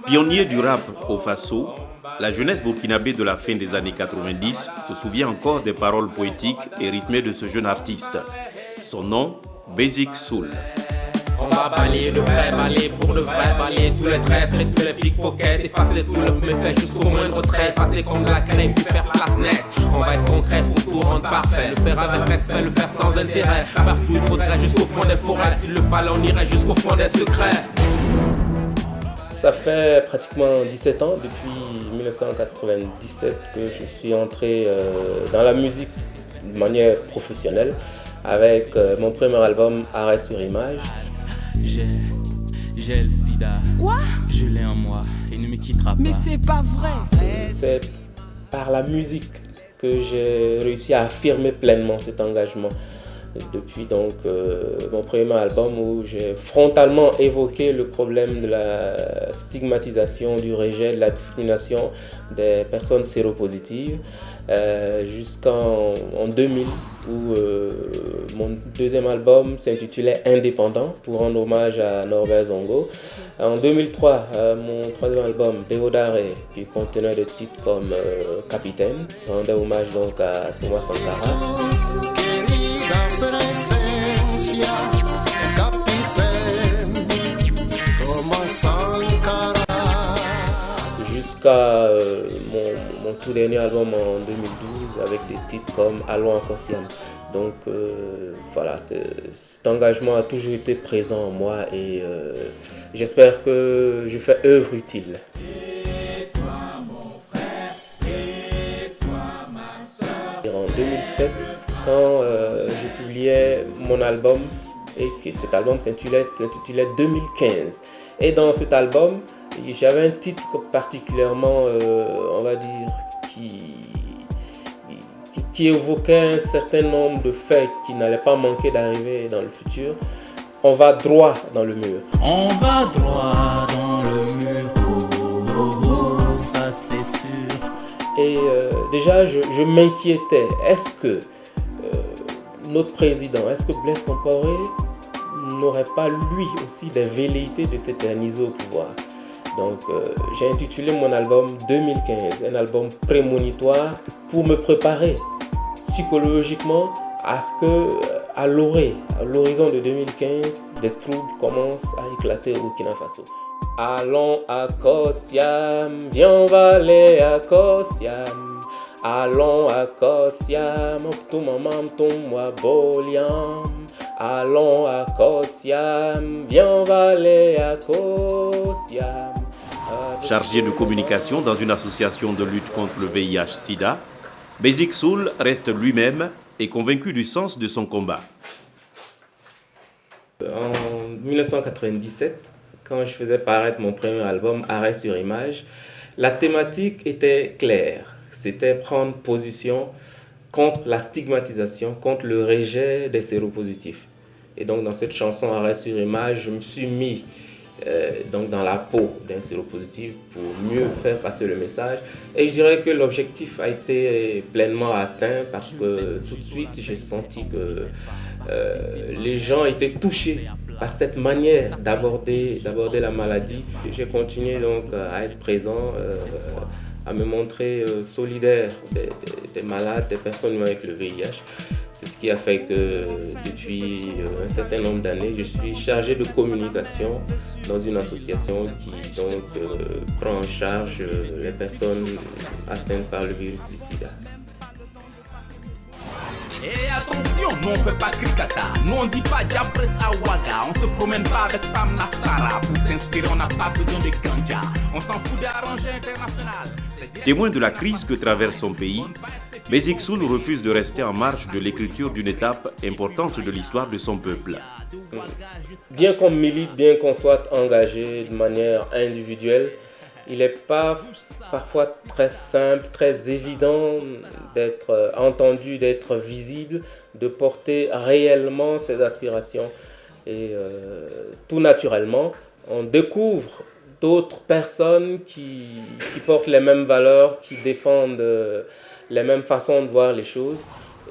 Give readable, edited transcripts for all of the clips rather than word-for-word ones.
Pionnier du rap au Faso, la jeunesse burkinabé de la fin des années 90 se souvient encore des paroles poétiques et rythmées de ce jeune artiste. Son nom, Basic Soul. On va balayer de près, balayer pour de vrai, balayer tous les traîtres et tous les pickpockets, effacer tous leurs méfaits jusqu'au moindre trait, effacer comme de la crème, puis faire place nette. On va être concret pour tout rendre parfait, le faire avec respect, le faire sans intérêt. Partout il faudrait jusqu'au fond des forêts, s'il le fallait on irait jusqu'au fond des secrets. Ça fait pratiquement 17 ans, depuis 1997, que je suis entré dans la musique de manière professionnelle avec mon premier album Arrêt sur image. J'ai le sida. Quoi? Je l'ai en moi, il ne me quittera pas. Mais c'est pas vrai. C'est par la musique que j'ai réussi à affirmer pleinement cet engagement. Depuis donc mon premier album où j'ai frontalement évoqué le problème de la stigmatisation, du rejet, de la discrimination des personnes séropositives, jusqu'en 2000 où mon deuxième album s'intitulait Indépendant pour rendre hommage à Norbert Zongo. En 2003, mon troisième album Deodare, qui contenait des titres comme Capitaine, rendait hommage donc à Thomas Sankara. Jusqu'à mon tout dernier album en 2012 avec des titres comme Allons encore Siam. Donc voilà, cet engagement a toujours été présent en moi et j'espère que je fais œuvre utile. En 2007, quand je publiais mon album et que cet album s'intitulait 2015. Et dans cet album, j'avais un titre particulièrement, on va dire, qui évoquait un certain nombre de faits qui n'allaient pas manquer d'arriver dans le futur. On va droit dans le mur. On va droit dans le mur, ça c'est sûr. Et déjà, je m'inquiétais. Est-ce que notre président, est-ce que Blaise Compaoré n'aurait pas lui aussi des velléités de s'éterniser au pouvoir? Donc j'ai intitulé mon album 2015, un album prémonitoire pour me préparer psychologiquement à ce que à l'horizon de 2015, des troubles commencent à éclater au Burkina Faso. Allons à Kosiam, viens on va aller à Kosiam. Allons à Kosiam, tout maman, tout moi boliam. Allons à Kosiam, viens on va aller à Kosiam. Chargé de communication dans une association de lutte contre le VIH-Sida, Basic Soul reste lui-même et convaincu du sens de son combat. En 1997, quand je faisais paraître mon premier album Arrêt sur image, la thématique était claire. C'était prendre position contre la stigmatisation, contre le rejet des séropositifs. Et donc dans cette chanson Arrêt sur image, je me suis mis donc dans la peau d'un séropositif pour mieux faire passer le message. Et je dirais que l'objectif a été pleinement atteint parce que tout de suite j'ai senti que les gens étaient touchés par cette manière d'aborder la maladie. J'ai continué donc à être présent, à me montrer solidaire des malades, des personnes avec le VIH. C'est ce qui a fait que depuis un certain nombre d'années, je suis chargé de communication dans une association qui donc prend en charge les personnes atteintes par le virus du sida. Et attention, nous on fait pas cricata, nous on dit pas Diabres Awaga, on se promène pas avec femme Nassara, pour s'inspirer on n'a pas besoin de ganja, on s'en fout d'arranger international. Témoin de la crise que traverse son pays, Basic Soul refuse de rester en marge de l'écriture d'une étape importante de l'histoire de son peuple. Bien qu'on milite, bien qu'on soit engagé de manière individuelle, il n'est pas parfois très simple, très évident d'être entendu, d'être visible, de porter réellement ses aspirations. Et tout naturellement, on découvre d'autres personnes qui portent les mêmes valeurs, qui défendent les mêmes façons de voir les choses.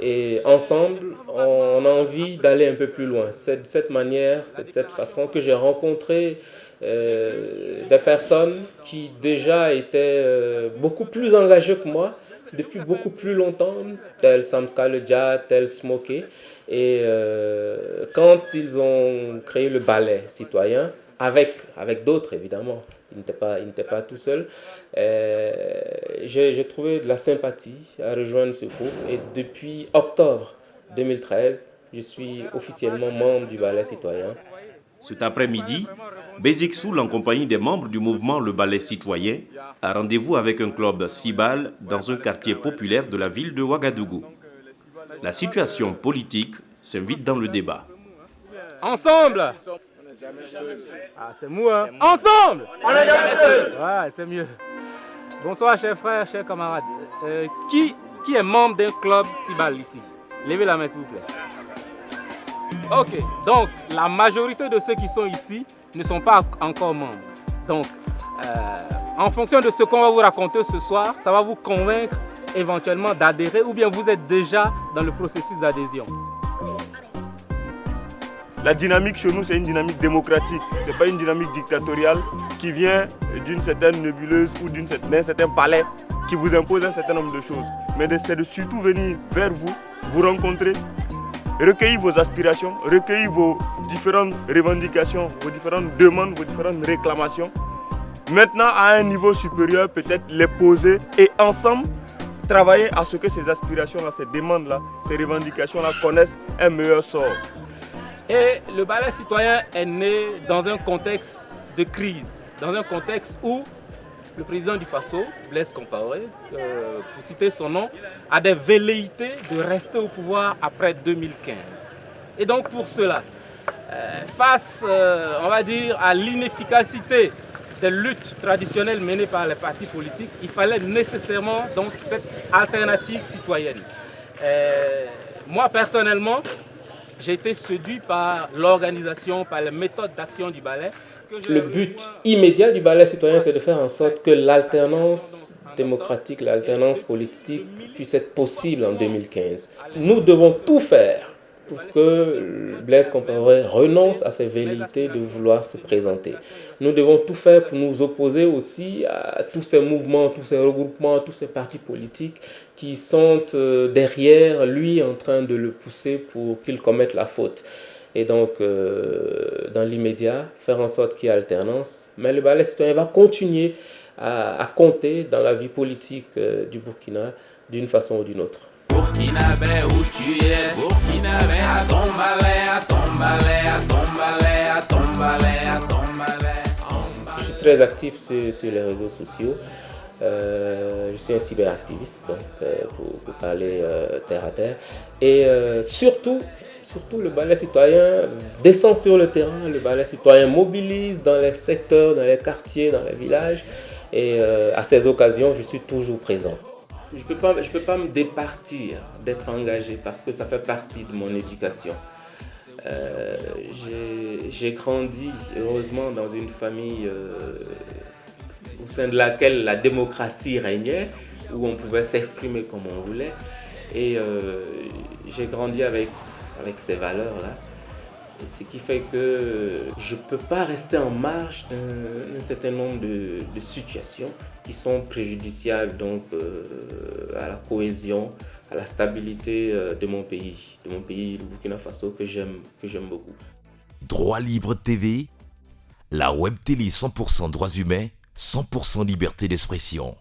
Et ensemble, on a envie d'aller un peu plus loin. C'est de cette manière, c'est de cette façon que j'ai rencontré des personnes qui déjà étaient beaucoup plus engagées que moi depuis beaucoup plus longtemps, tel Samska le Dja, tel Smokey. Et quand ils ont créé le ballet citoyen, avec d'autres évidemment, il n'était pas tout seul, j'ai trouvé de la sympathie à rejoindre ce groupe. Et depuis octobre 2013, je suis officiellement membre du ballet citoyen. Cet après-midi, Basic Soul, en compagnie des membres du mouvement Le Ballet Citoyen, a rendez-vous avec un club Cibal dans un quartier populaire de la ville de Ouagadougou. La situation politique s'invite dans le débat. Ensemble! Ah, c'est mou, hein? Ensemble! On est jamais seul! Ouais, c'est mieux. Bonsoir, chers frères, chers camarades. Qui est membre d'un club Cibal ici? Levez la main, s'il vous plaît. Ok, donc la majorité de ceux qui sont ici ne sont pas encore membres. Donc, en fonction de ce qu'on va vous raconter ce soir, ça va vous convaincre éventuellement d'adhérer ou bien vous êtes déjà dans le processus d'adhésion. La dynamique chez nous, c'est une dynamique démocratique. Ce n'est pas une dynamique dictatoriale qui vient d'une certaine nébuleuse ou d'un certain palais qui vous impose un certain nombre de choses. Mais c'est de surtout venir vers vous, vous rencontrer, recueillir vos aspirations, recueillir vos différentes revendications, vos différentes demandes, vos différentes réclamations. Maintenant, à un niveau supérieur, peut-être les poser et ensemble travailler à ce que ces aspirations-là, ces demandes-là, ces revendications-là connaissent un meilleur sort. Et le ballet citoyen est né dans un contexte de crise, dans un contexte où le président du Faso, Blaise Compaoré, pour citer son nom, a des velléités de rester au pouvoir après 2015. Et donc pour cela, face, on va dire, à l'inefficacité des luttes traditionnelles menées par les partis politiques, il fallait nécessairement donc cette alternative citoyenne. Moi personnellement, j'ai été séduit par l'organisation, par les méthodes d'action du ballet. Le but immédiat du ballet citoyen, c'est de faire en sorte que l'alternance démocratique, l'alternance politique puisse être possible en 2015. Nous devons tout faire pour que Blaise Compaoré renonce à ses velléités de vouloir se présenter. Nous devons tout faire pour nous opposer aussi à tous ces mouvements, tous ces regroupements, tous ces partis politiques qui sont derrière lui en train de le pousser pour qu'il commette la faute. Et donc, dans l'immédiat, faire en sorte qu'il y ait alternance. Mais le ballet citoyen va continuer à compter dans la vie politique du Burkina d'une façon ou d'une autre. Burkinabé, où tu es? Burkinabé, à ton balai, à ton balai, à ton balai, à ton balai, à ton balai. Je suis très actif sur les réseaux sociaux. Je suis un cyberactiviste, donc, pour parler terre à terre. Et surtout, le ballet citoyen descend sur le terrain, le ballet citoyen mobilise dans les secteurs, dans les quartiers, dans les villages. Et à ces occasions, je suis toujours présent. Je peux pas me départir d'être engagé parce que ça fait partie de mon éducation. J'ai grandi, heureusement, dans une famille au sein de laquelle la démocratie régnait, où on pouvait s'exprimer comme on voulait. Et j'ai grandi avec ces valeurs-là. Ce qui fait que je ne peux pas rester en marge d'un certain nombre de situations qui sont préjudiciables donc, à la cohésion, à la stabilité de mon pays, le Burkina Faso, que j'aime beaucoup. Droit Libre TV, la web télé 100% droits humains, 100% liberté d'expression.